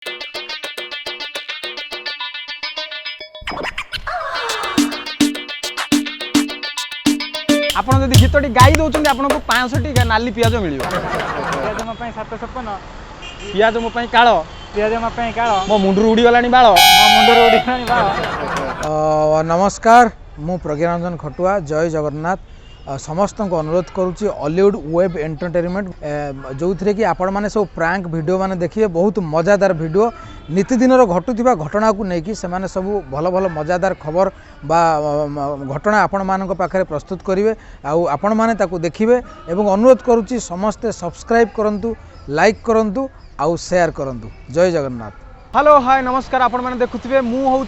ଆପଣ ଯଦି ଗୀତଟି ଗାଇ ଦଉଛନ୍ତି ଆପଣଙ୍କୁ 500ଟି ନାଲି ପିଆଜ ମିଳିବ। ପିଆଜ ମୋ ପାଇଁ 756, ପିଆଜ ମୋ ପାଇଁ କାଳ, ପିଆଜ ମୋ ପାଇଁ କାଳ, ମୋ ମୁଣ୍ଡରୁ ଉଡ଼ିଗଲାଣି ବାଳ। ମୋ ମୁଣ୍ଡରୁ ଉଡ଼ିଗଲାଣି ବାଳ। नमस्कार मु प्रज्ञारंजन खटुआ। जय जगन्नाथ। समस्त को अनुरोध करुच्ची हॉलीवुड वेब एंटरटेनमेंट जो थी कि आपण मैंने सब प्रैंक वीडियो माने देखिए, बहुत मजादार वीडियो नीतिदिन घटुवा घटना को लेकिन से सब भल भल मजादार खबर बा घटना आपण मान पाखे प्रस्तुत करेंगे आपण मैंने देखिए। एवं अनुरोध करुच्ची समस्ते सब्सक्राइब करंतु, लाइक करंतु आउ शेयर करंतु। जय जगन्नाथ। हेलो हाय नमस्कार। आपण मैंने देखुए मु हूँ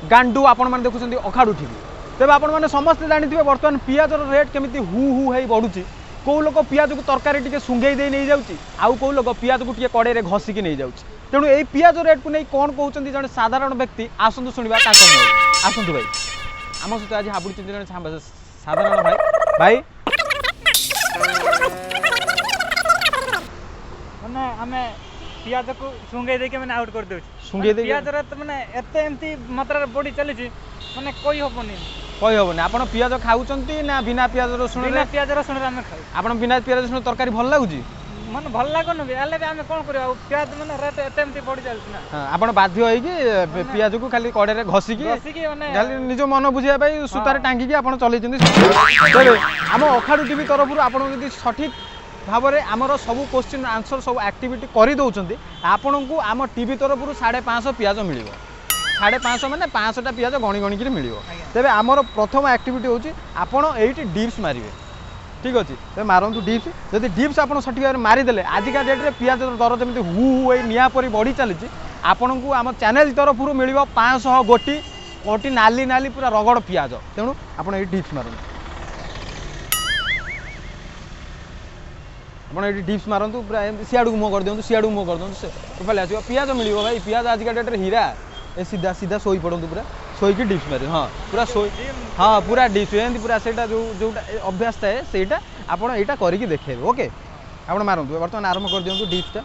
गांडू, आपण मैंने देखुं अखाड़ू टीवी। तेज आपण मैंने समस्ते जानते बर्तमान पियाजर रेट केमी हु हु है बढ़ुची। कौ लोक पियाज को तरकारी टे सुंगई दे नहीं जाऊँगी, आउ कौ लोक पियाज को टे कड़े घसिकी नहीं जाऊँगी। तेणु यही पियाज रेट को नहीं कौन कहते जन साधारण व्यक्ति आसतु शुणा आसतु भाई आम सहित आज हाबुड़ी जन साधारण भाई भाई माने आमे पियाज को सुंगई देके मैंने आउट कर देउछी। सुंगई दे पियाज रे माने एते एमती मात्रा रे बॉडी चली छी माने कोई होबनी कही हेनी। आप पियाज खाऊंती ना बिना पियाज रसुण? बिना पियाज रसुण रे आमे खाउ। आप बिना पियाज रसुण तरकारी भल लगुच? मन भल लागन भी आले भी आमे कोन करियो, पियाज माने रेट एते एमती बॉडी चली छी ना। हां आपण बाध्य होई कि पियाज को खाली कड़े रे घसिकी माने खाली निज मन बुझिया भाई सुतारे टांगी कि आपण चलैचंदी। हम अखाड़ू टीवी तरफ आपण यदि सठिक भाव में आमर सब क्वेश्चन आंसर सब एक्टिविटी कर दौरान आपण को आम टीवी तरफ 550 पियाज मिल 550 माने 500टा पियाज गणी गणिक मिल। तेज आमर प्रथम एक्टिविटी हूँ आपड़ ये डिप्स मारे। ठीक अच्छे तेज मारतु डिप्स। जदि डिप्स आप सठिक भाव में मारिदे आजिका डेट्रे पियाज दर जमी हु हु निआ परी बढ़ी चली आपण को आम चैनल तरफ मिल 500 गोटी गोटी नाली नाली पूरा रगड़ पियाज। तेणु आपड़ ये डिप्स मारतु। आप डिप्स मारतु पूरा सियाड़ू मुह कर दिखाँ, सियाड़ू मुह कर दिखाँ टोटाल आस पियाज मिल भाई। पियाज आजिका डेट्रे हीरा। ए सीधा सीधा शोई पड़ू पूरा शोईकी डिप्स मारे। हाँ पूरा शोई हाँ पूरा डिप्स एमती पूरा से जोटा अभ्यास थाए सहीटा आप यहाँ करके देखे। ओके आप मारतु बर्तमान आरंभ कर दिखाँ डिप्सटा।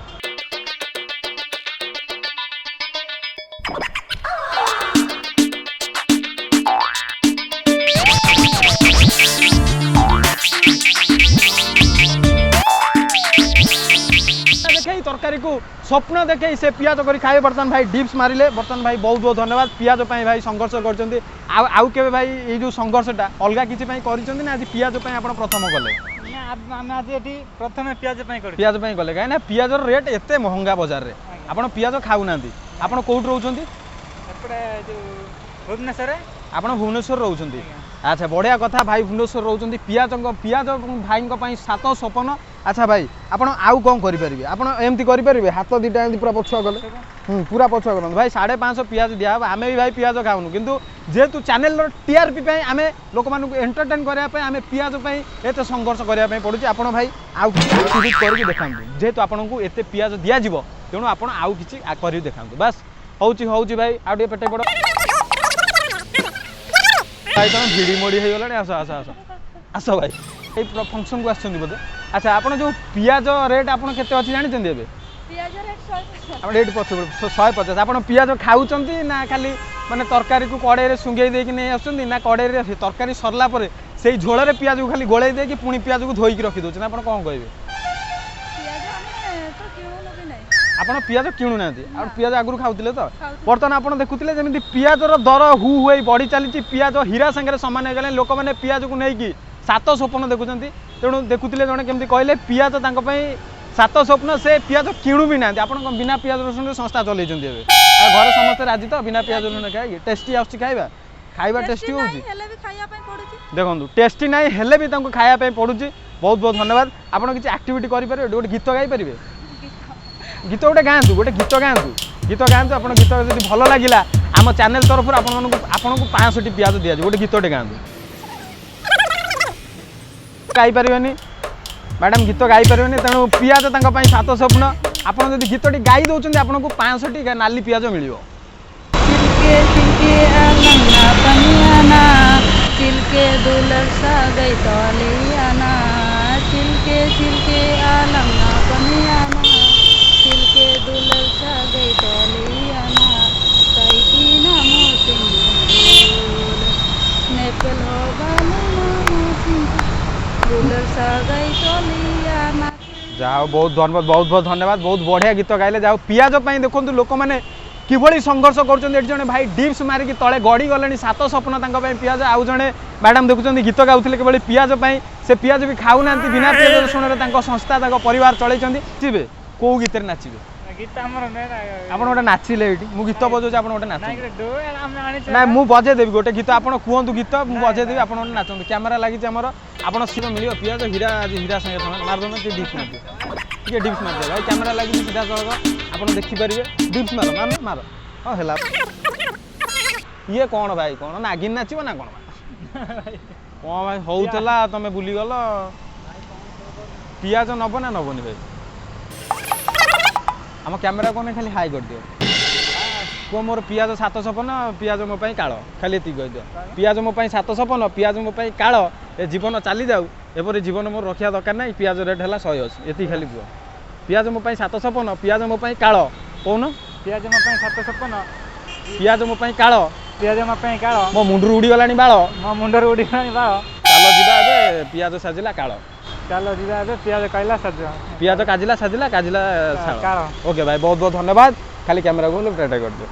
तरकारी को स्वप्न देखे से पियाज कर खाए। बर्तमान भाई डिप्स मारे। बर्तमान भाई बहुत बहुत धन्यवाद। पियाज भाई संघर्ष कर आउ के भाई ये जो संघर्षटा अलग किसी कर आज पियाज प्रथम कले प्रथम पियाज पियाज कले कहीं पियाज रेट एत महंगा बाजार में आप पियाज खाऊना। आप कौट रोचे? भुवनेश्वर। आप भुवनेश्वर रोचे? अच्छा बढ़िया कथा भाई भुवनेश्वर रोचे। पियाज पियाज भाई 750। अच्छा भाई आपड़ आउ कौन करेंगे? आपड़ एमती करेंगे हाथ दीटा एमती पूरा पछुआ गले पूरा पछुआ गल भाई 550 पियाज दिया आम भी भाई पियाज खाऊनु किंतु जेहेतु चैनल टीआरपी आम लोक मान एंटरटेन करने आम पियाज एत संघर्ष करने पड़ू। आप भाई आउ कि करके देखा जेहेतु आपको एत पियाज दिज्व तेणु आप आउ कि कर देखा बस हूँ भाई आउ टे पेटे पड़ भाई तुम भिड़ी मोड़ी हो गला। आस आस आस आस भाई ये फंक्शन को आसछन्ती बोधे। अच्छा आप जो पियाज रेट आप केते अच्छी जानते हैं? रेट 150। आप पियाज खाऊँगी ना खाली माने तरकारी को कड़े सुंगई देकी नहीं आसुँच ना कड़े तरकारी सरला पर से झोल पियाज को खाली गोलाई देकी पुणी पियाज को धोईकी रखिदे आप कौन कहे? आप पियाज किणु ना पियाज आगुरी खाऊले तो बर्तमान आप देखुले जमी पियाजर दर हु हु बढ़ी चली। पियाज हीरा सागर सामान हो गले। लोक मैंने पियाज को लेकिन 7 स्वप्न देखुं। तेणु देखुले जड़े केमती कहले पियाज तांको 7 स्वप्न से पियाज किणु भी ना। आप बिना पियाज रसुण संस्था चल घर समस्त राजी तो बिना पियाज रसुण खाई टेस्टी आसुची खाइबा खाइबा टेस्टी हो देखो टेस्टी ना हेले भी खायापी पड़ू। बहुत बहुत धन्यवाद। आप किसी एक्टिविटी करेंगे गोटे गीत गाई पारे? गीत गोटे गाँतु गोटे गीत गाँतु गीत गाँतु आप गीत जब भल लगे आम चैनल तरफ आपको 500टी पियाज दिज्व गोटे गीतटे गाँतु। गाई पारे मैडम गीत गाई पारे तेणु पियाज 7 स्वप्न। आप गीतटी गाई दौरान आपको 500टी नाली पियाज मिल। चिलके दुलर सा गई तलियाना चिलके आलम ना पनियाना चिलके दुलर सा गई ଯାହା ହଉ ବହୁତ ଧନ୍ୟବାଦ ବହୁତ ବହୁତ ଧନ୍ୟବାଦ ବହୁତ ବଢ଼ିଆ ଗୀତ ଗାଇଲେ ଯାହା ହଉ ପିଆଜ ପାଇଁ ଦେଖନ୍ତୁ ଲୋକମାନେ କିଭଳି ସଂଘର୍ଷ କରୁଛନ୍ତି ଏଠି ଜଣେ ଭାଇ ଡିପ୍ସ ମାରିକି ତଳେ ଗଡ଼ି ଗଲେଣି ସାତ ସ୍ୱପ୍ନ ତାଙ୍କ ପାଇଁ ପିଆଜ ଆଉ ଜଣେ ମ୍ୟାଡ଼ାମ୍ ଦେଖୁଛନ୍ତି ଗୀତ ଗାଉଥିଲେ କିଭଳି ପିଆଜ ପାଇଁ ସେ ପିଆଜ ବି ଖାଉନାହାନ୍ତି ବିନା ପିଆଜ ରସୁଣରେ ତାଙ୍କ ସଂସ୍ଥା ତାଙ୍କ ପରିବାର ଚଳେଇଛନ୍ତି ନାଚିବେ କୋଉ ଗୀତରେ ନାଚିବେ ଗୀତ ଆମର ଆପଣ ଗୋଟେ ନାଚିଲେ ଏଇଠି ମୁଁ ଗୀତ ବଜାଉଛି ଆପଣ ଗୋଟେ ନାଚିବେ ଆମେ ଆଣିଛୁ ନାଇଁ ମୁଁ ବଜେଇଦେବି ଗୋଟେ ଗୀତ ଆପଣ କୁହନ୍ତୁ ଗୀତ ମୁଁ ବଜେଇଦେବି ଆପଣ ଗୋଟେ ନାଚନ୍ତୁ କ୍ୟାମେରା ଲାଗିଛି ଆମର ଆପଣ ସିଧା ମିଳିବ ପିଆଜ ହୀରା ଆଜି ହୀରା ସାଙ୍ଗେ ତମେ ମାରିଦେବ ଟିକେ ଡିପ୍ସ ମାରିଦିଅ ଟିକେ ଡିପ୍ସ ମାରିଦିଅ ଭାଇ କ୍ୟାମେରା ଲାଗିଛି ସିଧା ଚଳକ ଆପଣ ଦେଖିପାରିବେ ଡିପ୍ସ ମାର ମାର ମାର ହଁ ହେଲା ଇଏ କ'ଣ ଭାଇ କ'ଣ ନାଗିନ ନାଚିବ ନା କ'ଣ କ'ଣ ଭାଇ ହଉଥିଲା ତମେ ବୁଲିଗଲ ପିଆଜ ନବ ନା ନବନି ଭାଇ ଆମ କ୍ୟାମେରା କ'ଣ ଖାଲି ହାଇ କରିଦିଅ କୁହ ମୋର ପିଆଜ ସାତ ସପନ ପିଆଜ ମୋ ପାଇଁ କାଳ ଖାଲି ଏତିକି କହିଦିଅ ପିଆଜ ମୋ ପାଇଁ ସାତ ସପନ ପିଆଜ ମୋ ପାଇଁ କାଳ ଏ ଜୀବନ ଚାଲିଯାଉ ଏପରି ଜୀବନ ମୋର ରଖିବା ଦରକାର ନାହିଁ ପିଆଜ ରେଟ୍ ହେଲା 180 ଏତିକି ଖାଲି କୁହ ପିଆଜ ମୋ ପାଇଁ ସାତ ସପନ ପିଆଜ ମୋ ପାଇଁ କାଳ କହୁନ ପିଆଜ ମୋ ପାଇଁ ସାତ ସପନ ପିଆଜ ମୋ ପାଇଁ କାଳ ପିଆଜ ମୋ ପାଇଁ କାଳ ମୋ ମୁଣ୍ଡରୁ ଉଡ଼ିଗଲାଣି ବାଳ ମୋ ମୁଣ୍ଡରେ ଉଡ଼ିଗଲାଣି ବାଳ ଚାଲ ଯିବା ଏବେ ପିଆଜ ସାଜିଲା କାଳ ଚାଲ ଯିବା ଏବେ ପିଆଜ କାଇଲା ସାଜ ପିଆଜ କାଜିଲା ସାଜିଲା କାଜିଲା କାଳ ଓକେ ଭାଇ ବହୁତ ବହୁତ ଧନ୍ୟବାଦ ଖାଲି କ୍ୟାମେରାକୁ ପ୍ରେଟ କରିଦିଅ